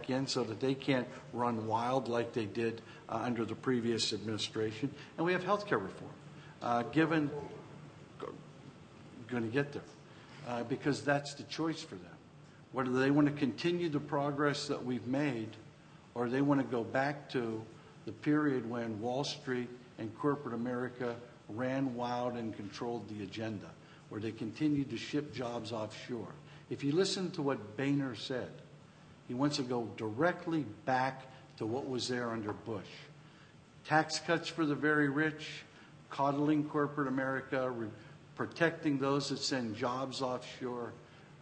in so that they can't run wild like they did under the previous administration. And we have health care reform, going to get there, because that's the choice for them. Whether they want to continue the progress that we've made, or they want to go back to the period when Wall Street and corporate America ran wild and controlled the agenda, where they continued to ship jobs offshore. If you listen to what Boehner said, he wants to go directly back to what was there under Bush. Tax cuts for the very rich, coddling corporate America, protecting those that send jobs offshore,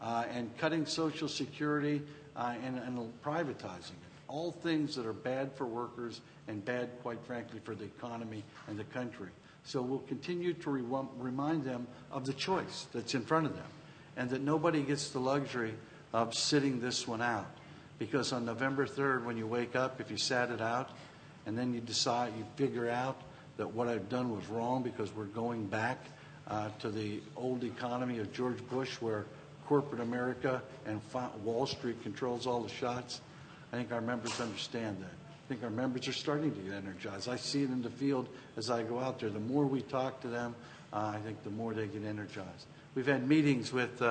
and cutting Social Security and privatizing it. All things that are bad for workers and bad, quite frankly, for the economy and the country. So we'll continue to remind them of the choice that's in front of them, and that nobody gets the luxury of sitting this one out. Because on November 3rd, when you wake up, if you sat it out, and then you decide, you figure out that what I've done was wrong because we're going back to the old economy of George Bush, where corporate America and Wall Street controls all the shots, I think our members understand that. I think our members are starting to get energized. I see it in the field as I go out there. The more we talk to them, I think the more they get energized. We've had meetings with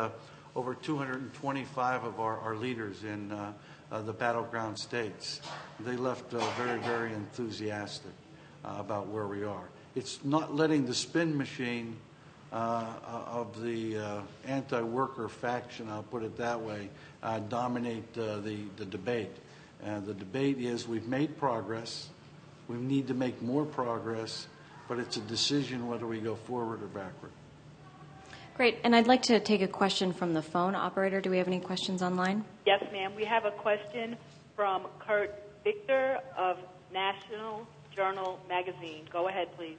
over 225 of our leaders in the battleground states. They left very, very enthusiastic about where we are. It's not letting the spin machine of the anti-worker faction, I'll put it that way, dominate the debate. The debate is we've made progress, we need to make more progress, but it's a decision whether we go forward or backward. Great, and I'd like to take a question from the phone. Operator, do we have any questions online? Yes, ma'am. We have a question from Kurt Victor of National Journal Magazine. Go ahead, please.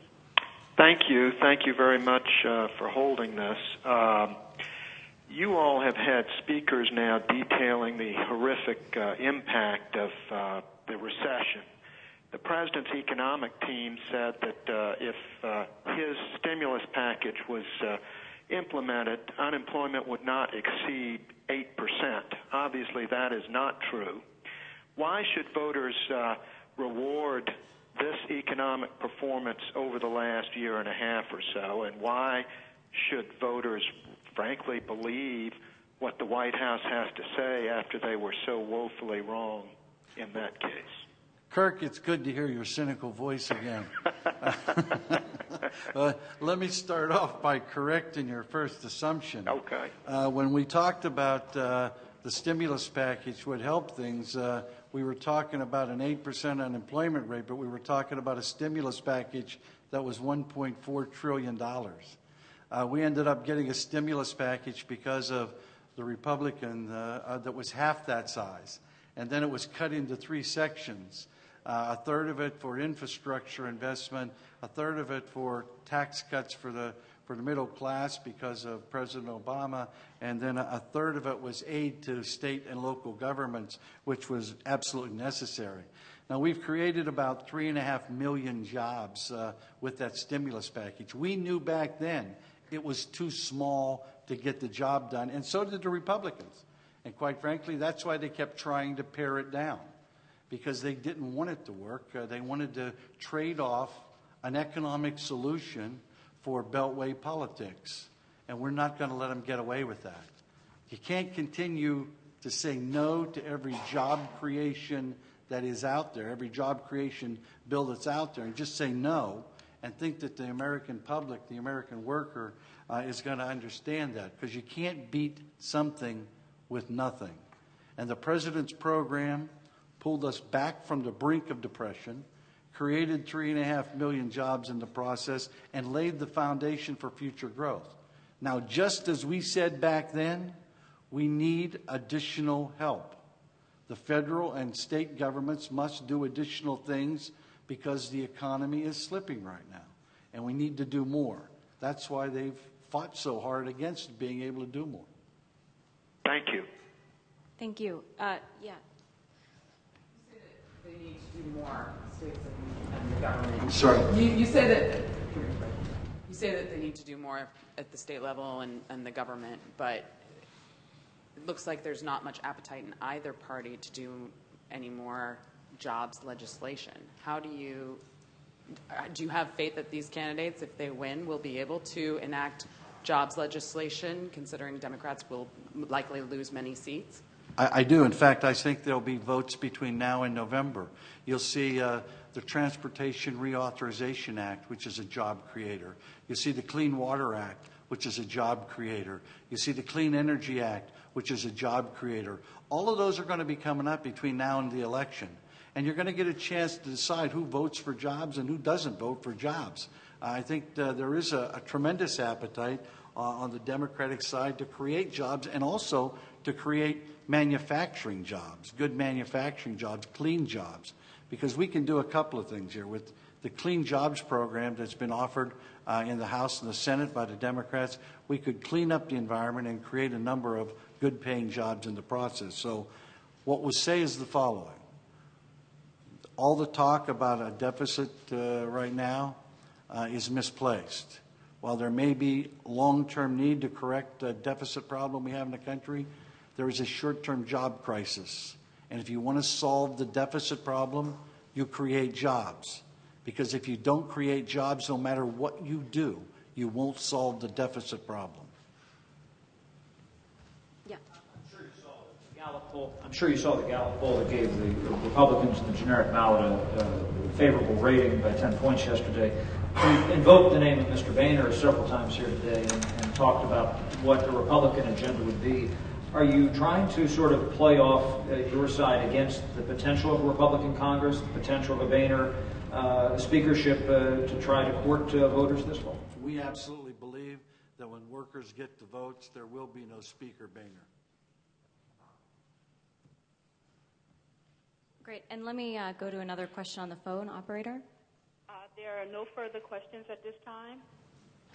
Thank you. Thank you very much for holding this. You all have had speakers now detailing the horrific impact of the recession. The president's economic team said that if his stimulus package was implemented, unemployment would not exceed 8%. Obviously, that is not true. Why should voters reward this economic performance over the last year and a half or so, and why should voters frankly believe what the White House has to say after they were so woefully wrong in that case? Kirk, it's good to hear your cynical voice again. Let me start off by correcting your first assumption. Okay. When we talked about the stimulus package would help things, we were talking about an 8% unemployment rate, but we were talking about a stimulus package that was $1.4 trillion. We ended up getting a stimulus package because of the Republican that was half that size. And then it was cut into three sections. A third of it for infrastructure investment, a third of it for tax cuts for the middle class because of President Obama, and then a third of it was aid to state and local governments, which was absolutely necessary. Now, we've created about 3.5 million jobs with that stimulus package. We knew back then it was too small to get the job done, and so did the Republicans. And quite frankly, that's why they kept trying to pare it down, because they didn't want it to work. They wanted to trade off an economic solution for beltway politics, and we're not going to let them get away with that. You can't continue to say no to every job creation that is out there, every job creation bill that's out there, and just say no and think that the American public, the American worker, is going to understand that, because you can't beat something with nothing. And the president's program pulled us back from the brink of depression, created 3.5 million jobs in the process, and laid the foundation for future growth. Now, just as we said back then, we need additional help. The federal and state governments must do additional things because the economy is slipping right now, and we need to do more. That's why they've fought so hard against being able to do more. Thank you. Thank you. Yeah. They need to do more, states and the government. Sorry. You say that they need to do more at the state level and the government, but it looks like there's not much appetite in either party to do any more jobs legislation. How do you have faith that these candidates, if they win, will be able to enact jobs legislation, considering Democrats will likely lose many seats? I do. In fact, I think there'll be votes between now and November. You'll see the Transportation Reauthorization Act, which is a job creator. You'll see the Clean Water Act, which is a job creator. You see the Clean Energy Act, which is a job creator. All of those are going to be coming up between now and the election. And you're going to get a chance to decide who votes for jobs and who doesn't vote for jobs. I think there is a tremendous appetite on the Democratic side to create jobs and also to create manufacturing jobs, good manufacturing jobs, clean jobs, because we can do a couple of things here. With the Clean Jobs program that's been offered in the House and the Senate by the Democrats, we could clean up the environment and create a number of good-paying jobs in the process. So what we'll say is the following. All the talk about a deficit right now is misplaced. While there may be long-term need to correct the deficit problem we have in the country, there is a short-term job crisis. And if you want to solve the deficit problem, you create jobs. Because if you don't create jobs, no matter what you do, you won't solve the deficit problem. Yeah. I'm sure you saw the Gallup poll that gave the Republicans in the generic ballot a favorable rating by 10 points yesterday. You invoked the name of Mr. Boehner several times here today and talked about what the Republican agenda would be. Are you trying to sort of play off your side against the potential of a Republican Congress, the potential of a Boehner speakership to try to court voters this fall? We absolutely believe that when workers get the votes, there will be no Speaker Boehner. Great. And let me go to another question on the phone, operator. There are no further questions at this time.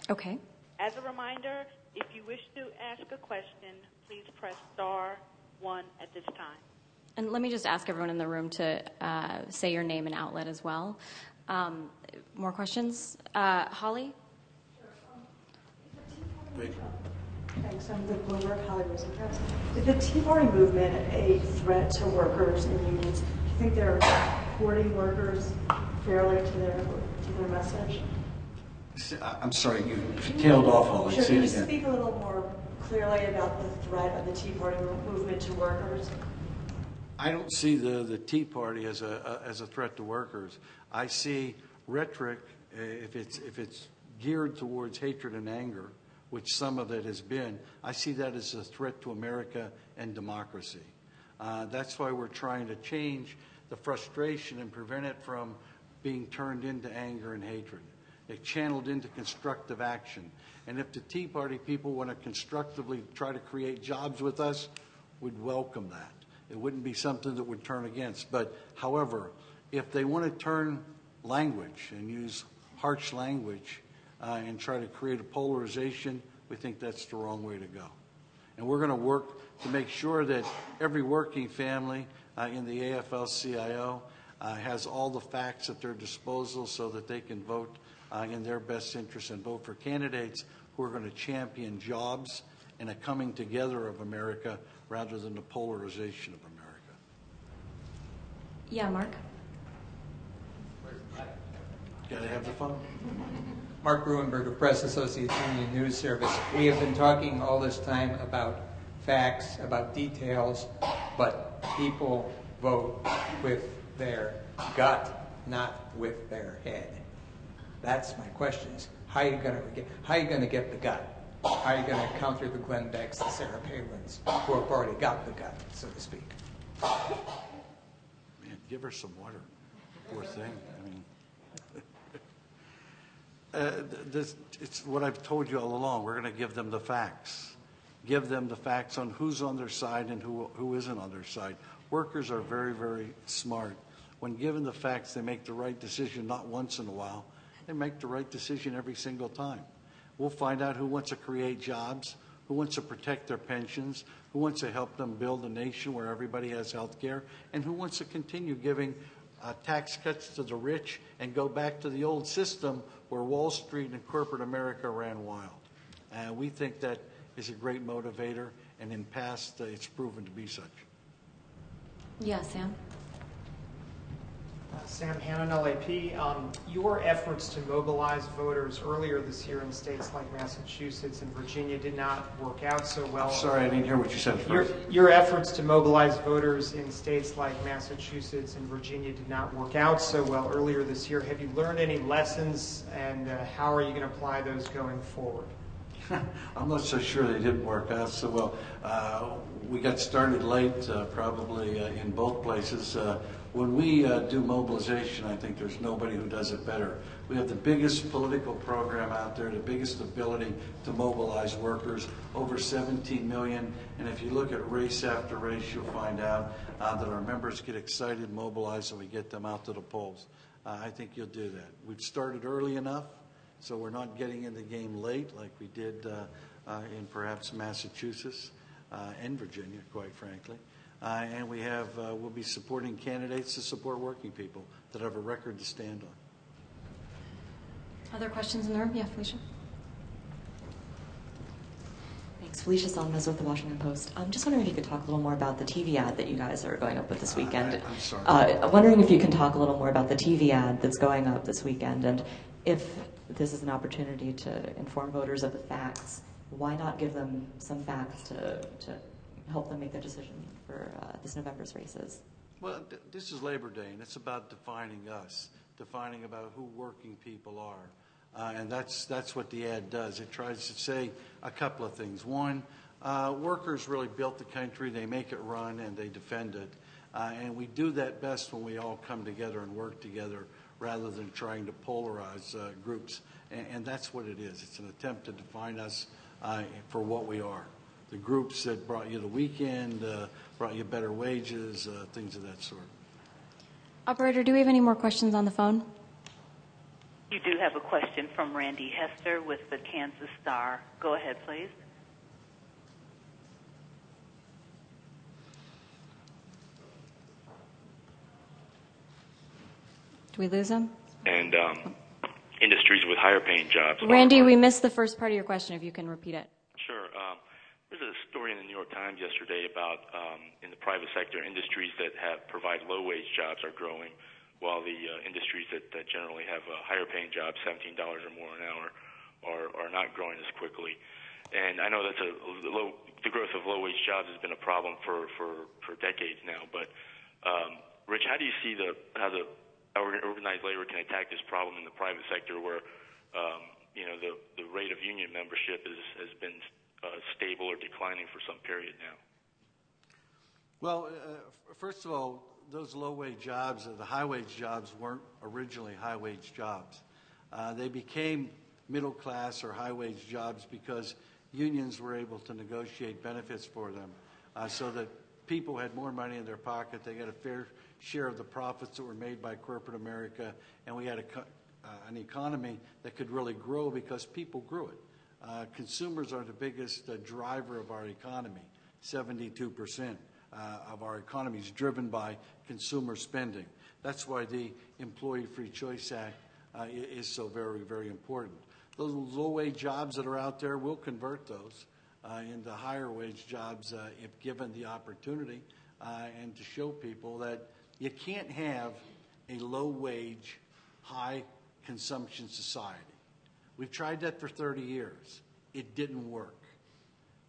Okay. As a reminder, if you wish to ask a question, please press *1 at this time. And let me just ask everyone in the room to say your name and outlet as well. More questions? Holly? Thanks. I'm with Bloomberg, Holly Rosenkrantz. Is the Tea Party movement a threat to workers and unions? Do you think they're courting workers fairly to their message? I'm sorry, you tailed off, Holly. Sure, Say can it you again. speak a little more clearly about the threat of the Tea Party movement to workers? I don't see the Tea Party as a threat to workers. I see rhetoric, if it's geared towards hatred and anger, which some of it has been, I see that as a threat to America and democracy. That's why we're trying to change the frustration and prevent it from being turned into anger and hatred. It channeled into constructive action. And if the Tea Party people want to constructively try to create jobs with us, we'd welcome that. It wouldn't be something that would turn against. But, however, if they want to turn language and use harsh language and try to create a polarization, we think that's the wrong way to go. And we're going to work to make sure that every working family in the AFL-CIO has all the facts at their disposal so that they can vote in their best interest and vote for candidates who are going to champion jobs and a coming together of America rather than the polarization of America. Yeah, Mark? Got to have the phone? Mark Ruenberg of Press Associates Union News Service. We have been talking all this time about facts, about details, but people vote with their gut, not with their head. That's my question: is how are you going to get the gut? How are you going to counter the Glenn Becks, the Sarah Palins, who have already got the gut, so to speak? Man, give her some water. Poor thing. I mean, it's what I've told you all along. We're going to give them the facts. Give them the facts on who's on their side and who isn't on their side. Workers are very, very smart. When given the facts, they make the right decision not once in a while. They make the right decision every single time. We'll find out who wants to create jobs, who wants to protect their pensions, who wants to help them build a nation where everybody has health care, and who wants to continue giving tax cuts to the rich and go back to the old system where Wall Street and corporate America ran wild. We think that is a great motivator, and in past, it's proven to be such. Yeah, Sam? Sam Hannon, LAP. Your efforts to mobilize voters earlier this year in states like Massachusetts and Virginia did not work out so well. I'm sorry, I didn't hear what you said first. Your efforts to mobilize voters in states like Massachusetts and Virginia did not work out so well earlier this year. Have you learned any lessons, and how are you going to apply those going forward? I'm not so sure they didn't work out so well. We got started late, probably in both places. When we do mobilization, I think there's nobody who does it better. We have the biggest political program out there, the biggest ability to mobilize workers, over 17 million. And if you look at race after race, you'll find out that our members get excited, mobilize, and we get them out to the polls. I think you'll do that. We've started early enough, so we're not getting in the game late like we did in perhaps Massachusetts and Virginia, quite frankly. And we have, we'll be supporting candidates to support working people that have a record to stand on. Other questions in the room? Yeah, Felicia. Thanks. Felicia Salmez with the Washington Post. I'm just wondering if you could talk a little more about the TV ad that you guys are going up with this weekend. I'm sorry. I'm wondering if you can talk a little more about the TV ad that's going up this weekend, and if this is an opportunity to inform voters of the facts, why not give them some facts to help them make their decision for this November's races? Well, this is Labor Day, and it's about defining us, defining about who working people are. And that's what the ad does. It tries to say a couple of things. One, workers really built the country, they make it run, and they defend it. And we do that best when we all come together and work together rather than trying to polarize groups. And that's what it is. It's an attempt to define us for what we are. The groups that brought you the weekend, brought you better wages, things of that sort. Operator, do we have any more questions on the phone? You do have a question from Randy Hester with the Kansas Star. Go ahead, please. Do we lose him? And industries with higher paying jobs. Randy, we missed the first part of your question, if you can repeat it. Sure. There's a story in the New York Times yesterday about in the private sector, industries that provide low-wage jobs are growing, while the industries that generally have higher paying jobs, $17 or more an hour, are not growing as quickly. And I know that's the growth of low-wage jobs has been a problem for decades now. But Rich, how do you see how organized labor can attack this problem in the private sector, where the rate of union membership has been stable or declining for some period now? Well, first of all, those low-wage jobs, the high-wage jobs, weren't originally high-wage jobs. They became middle-class or high-wage jobs because unions were able to negotiate benefits for them so that people had more money in their pocket. They got a fair share of the profits that were made by corporate America, and we had an economy that could really grow because people grew it. Consumers are the biggest driver of our economy. 72% of our economy is driven by consumer spending. That's why the Employee Free Choice Act is so very, very important. Those low-wage jobs that are out there, we'll convert those into higher-wage jobs if given the opportunity, and to show people that you can't have a low-wage, high-consumption society. We've tried that for 30 years. It didn't work.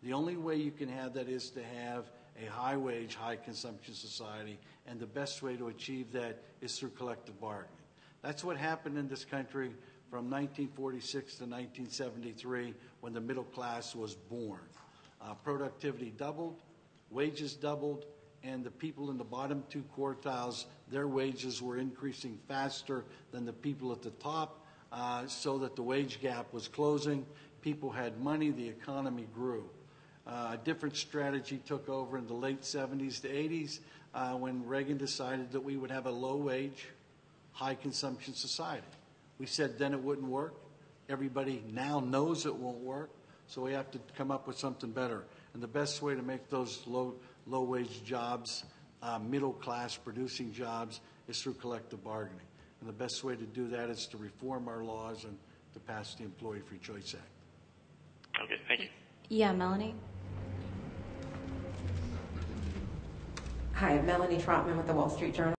The only way you can have that is to have a high-wage, high-consumption society, and the best way to achieve that is through collective bargaining. That's what happened in this country from 1946 to 1973 when the middle class was born. Productivity doubled, wages doubled, and the people in the bottom two quartiles, their wages were increasing faster than the people at the top, so that the wage gap was closing. People had money, the economy grew. A different strategy took over in the late 70s to 80s when Reagan decided that we would have a low-wage, high-consumption society. We said then it wouldn't work. Everybody now knows it won't work, so we have to come up with something better. And the best way to make those low-wage jobs middle-class producing jobs is through collective bargaining. And the best way to do that is to reform our laws and to pass the Employee Free Choice Act. Okay, thank you. Yeah, Melanie? Hi, Melanie Trotman with the Wall Street Journal.